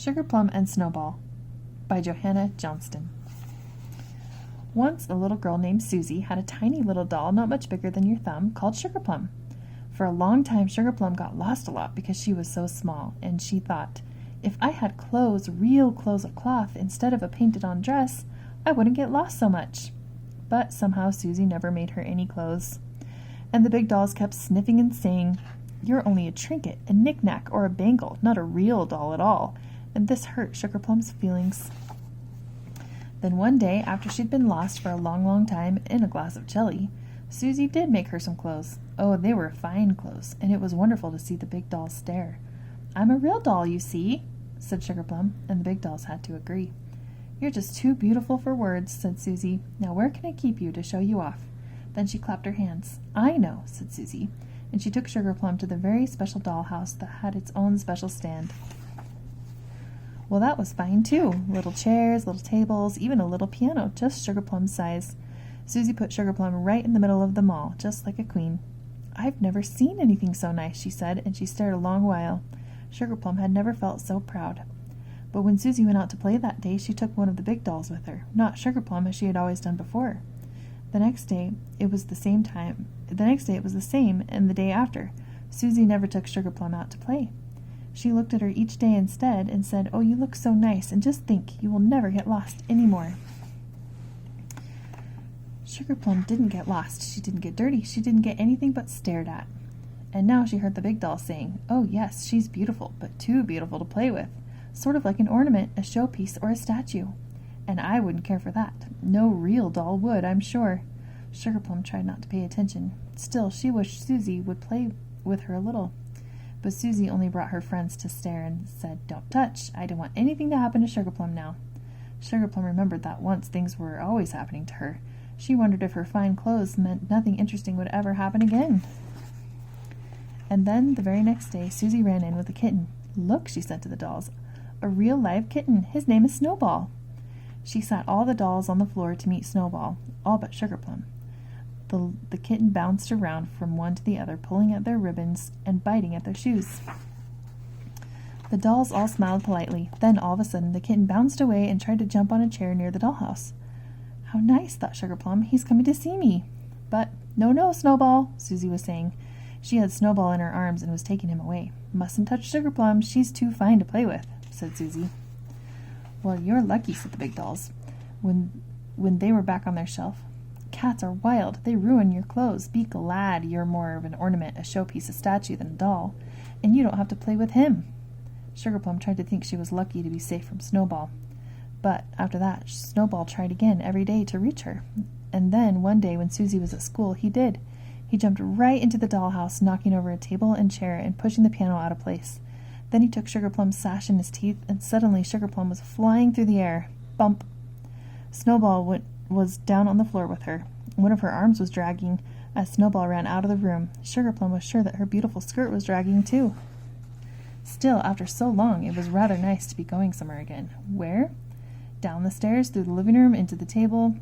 Sugarplum and Snowball by Johanna, Johnston. Once a little girl named Susie had a tiny little doll not much bigger than your thumb called Sugarplum. For a long time, Sugarplum got lost a lot because she was so small, and she thought, if I had clothes, real clothes of cloth, instead of a painted-on dress, I wouldn't get lost so much. But somehow Susie never made her any clothes. And the big dolls kept sniffing and saying, "You're only a trinket, a knick-knack, or a bangle, not a real doll at all." And this hurt Sugarplum's feelings. Then one day, after she'd been lost for a long, long time in a glass of jelly, Susie did make her some clothes. Oh, they were fine clothes, and it was wonderful to see the big dolls stare. "I'm a real doll, you see," said Sugarplum, and the big dolls had to agree. "You're just too beautiful for words," said Susie. "Now where can I keep you to show you off?" Then she clapped her hands. "I know," said Susie, and she took Sugarplum to the very special dollhouse that had its own special stand. Well, that was fine, too. Little chairs, little tables, even a little piano, just Sugarplum's size. Susie put Sugarplum right in the middle of them all, just like a queen. "I've never seen anything so nice," she said, and she stared a long while. Sugarplum had never felt so proud. But when Susie went out to play that day, she took one of the big dolls with her, not Sugarplum as she had always done before. The next day it was the same, and the day after. Susie never took Sugarplum out to play. She looked at her each day instead and said, "Oh, you look so nice, and just think, you will never get lost any more." Sugarplum didn't get lost. She didn't get dirty. She didn't get anything but stared at. And now she heard the big doll saying, "Oh, yes, she's beautiful, but too beautiful to play with. Sort of like an ornament, a showpiece, or a statue. And I wouldn't care for that. No real doll would, I'm sure." Sugarplum tried not to pay attention. Still, she wished Susie would play with her a little. But Susie only brought her friends to stare and said, "Don't touch. I don't want anything to happen to Sugarplum now." Sugarplum remembered that once things were always happening to her. She wondered if her fine clothes meant nothing interesting would ever happen again. And then, the very next day, Susie ran in with a kitten. "Look," she said to the dolls, "a real live kitten. His name is Snowball." She sat all the dolls on the floor to meet Snowball, all but Sugarplum. The kitten bounced around from one to the other, pulling at their ribbons and biting at their shoes. The dolls all smiled politely. Then, all of a sudden, the kitten bounced away and tried to jump on a chair near the dollhouse. "How nice," thought Sugarplum. "He's coming to see me." But, "No, no, Snowball," Susie was saying. She had Snowball in her arms and was taking him away. "Mustn't touch Sugarplum. She's too fine to play with," said Susie. "Well, you're lucky," said the big dolls, when they were back on their shelf. "Cats are wild. They ruin your clothes. Be glad you're more of an ornament, a showpiece, a statue than a doll, and you don't have to play with him." Sugarplum tried to think she was lucky to be safe from Snowball. But after that, Snowball tried again every day to reach her. And then, one day when Susie was at school, he did. He jumped right into the dollhouse, knocking over a table and chair and pushing the piano out of place. Then he took Sugarplum's sash in his teeth, and suddenly Sugarplum was flying through the air. Bump! Snowball was down on the floor with her. One of her arms was dragging as Snowball ran out of the room. Sugarplum was sure that her beautiful skirt was dragging too. Still, after so long, it was rather nice to be going somewhere again. Where? Down the stairs, through the living room, into the kitchen,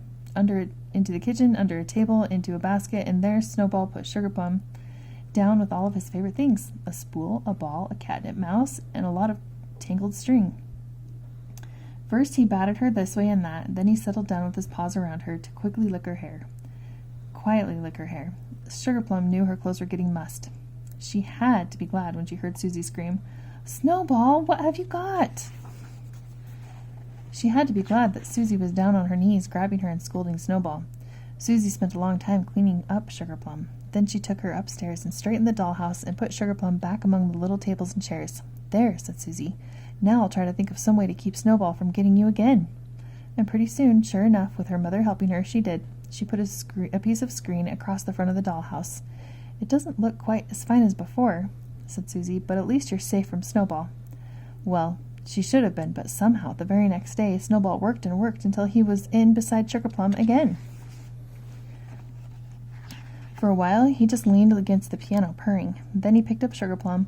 under a table, into a basket, and there Snowball put Sugarplum down with all of his favorite things: a spool, a ball, a catnip mouse, and a lot of tangled string. First he batted her this way and that, then he settled down with his paws around her to quietly lick her hair. Sugarplum knew her clothes were getting mussed. She had to be glad when she heard Susie scream, "Snowball, what have you got?" She had to be glad that Susie was down on her knees, grabbing her and scolding Snowball. Susie spent a long time cleaning up Sugarplum. Then she took her upstairs and straightened the dollhouse and put Sugarplum back among the little tables and chairs. "There," said Susie. "Now I'll try to think of some way to keep Snowball from getting you again." And pretty soon, sure enough, with her mother helping her, she did. She put a piece of screen across the front of the dollhouse. "It doesn't look quite as fine as before," said Susie, "but at least you're safe from Snowball." Well, she should have been, but somehow the very next day Snowball worked and worked until he was in beside Sugarplum again. For a while he just leaned against the piano, purring. Then he picked up Sugarplum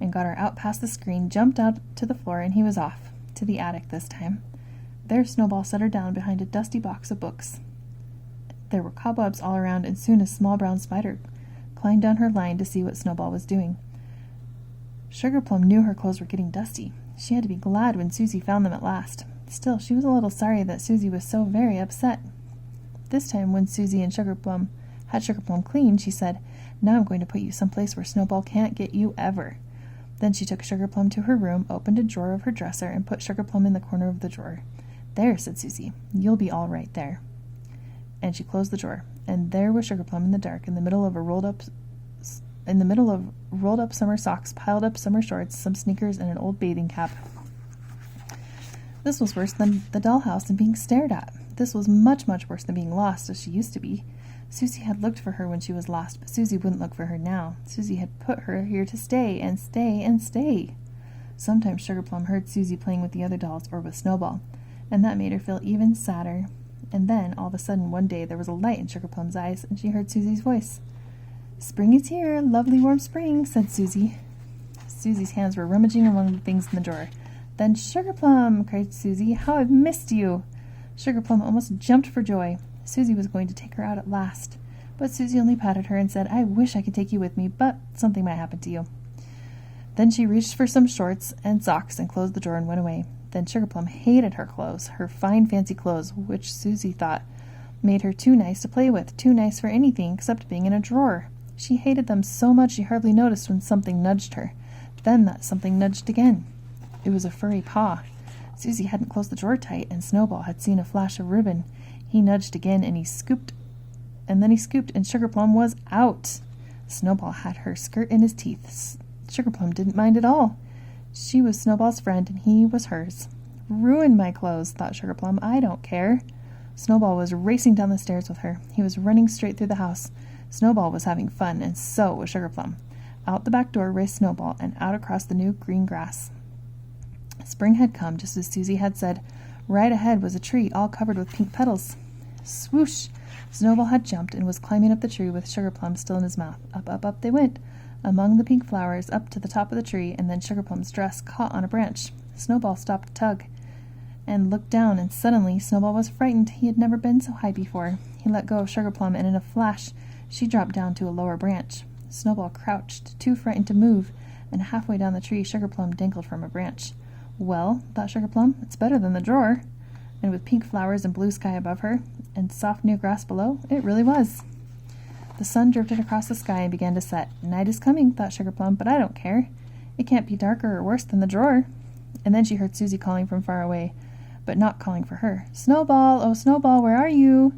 and got her out past the screen, jumped out to the floor, and he was off. To the attic this time. There Snowball set her down behind a dusty box of books. There were cobwebs all around, and soon a small brown spider climbed down her line to see what Snowball was doing. Sugarplum knew her clothes were getting dusty. She had to be glad when Susie found them at last. Still, she was a little sorry that Susie was so very upset. This time, when Susie and had Sugarplum cleaned, she said, "Now I'm going to put you someplace where Snowball can't get you ever." Then she took Sugarplum to her room, opened a drawer of her dresser, and put Sugarplum in the corner of the drawer. "There," said Susie, "you'll be all right there." And she closed the drawer, and there was Sugarplum in the dark, in the middle of rolled up summer socks, piled up summer shorts, some sneakers, and an old bathing cap. This was worse than the dollhouse and being stared at. This was much, much worse than being lost, as she used to be. Susie had looked for her when she was lost, but Susie wouldn't look for her now. Susie had put her here to stay and stay and stay. Sometimes Sugarplum heard Susie playing with the other dolls or with Snowball, and that made her feel even sadder. And then, all of a sudden, one day, there was a light in Sugarplum's eyes, and she heard Susie's voice. "Spring is here, lovely warm spring," said Susie. Susie's hands were rummaging among the things in the drawer. Then, "Sugarplum," cried Susie, "how I've missed you!" Sugarplum almost jumped for joy. Susie was going to take her out at last. But Susie only patted her and said, "I wish I could take you with me, but something might happen to you." Then she reached for some shorts and socks and closed the drawer and went away. Then Sugarplum hated her clothes, her fine fancy clothes, which Susie thought made her too nice to play with, too nice for anything except being in a drawer. She hated them so much she hardly noticed when something nudged her. Then that something nudged again. It was a furry paw. Susie hadn't closed the drawer tight, and Snowball had seen a flash of ribbon. He nudged again, and then he scooped, and Sugarplum was out. Snowball had her skirt in his teeth. Sugarplum didn't mind at all. She was Snowball's friend, and he was hers. "Ruin my clothes," thought Sugarplum. "I don't care." Snowball was racing down the stairs with her. He was running straight through the house. Snowball was having fun, and so was Sugarplum. Out the back door raced Snowball, and out across the new green grass. Spring had come, just as Susie had said. Right ahead was a tree all covered with pink petals. Swoosh! Snowball had jumped and was climbing up the tree with Sugarplum still in his mouth. Up, up, up they went, among the pink flowers, up to the top of the tree, and then Sugarplum's dress caught on a branch. Snowball stopped to tug and looked down, and suddenly Snowball was frightened. He had never been so high before. He let go of Sugarplum, and in a flash she dropped down to a lower branch. Snowball crouched, too frightened to move, and halfway down the tree Sugarplum dangled from a branch. "Well," thought Sugarplum, "it's better than the drawer." And with pink flowers and blue sky above her, and soft new grass below, it really was. The sun drifted across the sky and began to set. "Night is coming," thought Sugarplum, "but I don't care. It can't be darker or worse than the drawer." And then she heard Susie calling from far away, but not calling for her. "Snowball, oh Snowball, where are you?"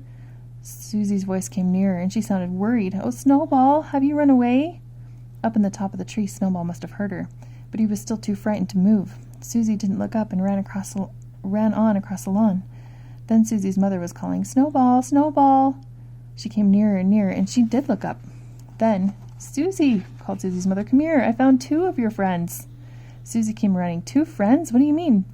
Susie's voice came nearer, and she sounded worried. "Oh Snowball, have you run away?" Up in the top of the tree, Snowball must have heard her, but he was still too frightened to move. Susie didn't look up and ran on across the lawn. Then Susie's mother was calling, "Snowball, Snowball." She came nearer and nearer, and she did look up. Then, "Susie," called Susie's mother, "come here. I found 2 of your friends." Susie came running. "2 friends? What do you mean?"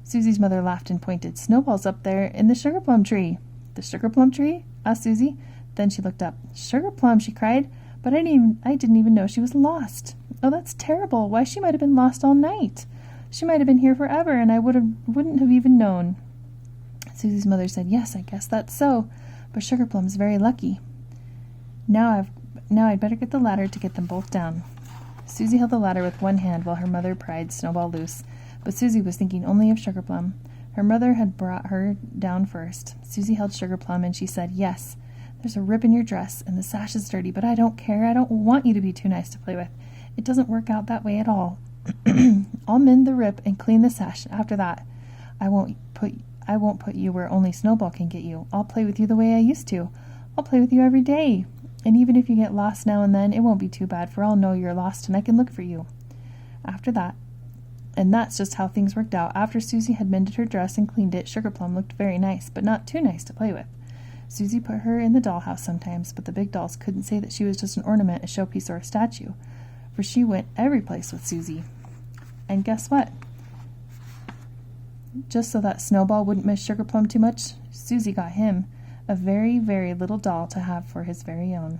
Susie's mother laughed and pointed. "Snowball's up there in the sugarplum tree." "The sugarplum tree?" asked Susie. Then she looked up. "Sugarplum," she cried, "but I didn't even know she was lost. Oh, that's terrible. Why, she might have been lost all night. She might have been here forever, and I wouldn't have even known." Susie's mother said, "Yes, I guess that's so, but Sugarplum's very lucky. Now I'd better get the ladder to get them both down." Susie held the ladder with one hand while her mother pried Snowball loose, but Susie was thinking only of Sugarplum. Her mother had brought her down first. Susie held Sugarplum, and she said, "Yes, there's a rip in your dress, and the sash is dirty, but I don't care. I don't want you to be too nice to play with. It doesn't work out that way at all. I'll mend the rip and clean the sash. After that, I won't put you where only Snowball can get you. I'll play with you the way I used to. I'll play with you every day. And even if you get lost now and then, it won't be too bad, for I'll know you're lost and I can look for you." After that, and that's just how things worked out. After Susie had mended her dress and cleaned it, Sugarplum looked very nice, but not too nice to play with. Susie put her in the dollhouse sometimes, but the big dolls couldn't say that she was just an ornament, a showpiece, or a statue, for she went every place with Susie. And guess what? Just so that Snowball wouldn't miss Sugarplum too much, Susie got him a very, very little doll to have for his very own.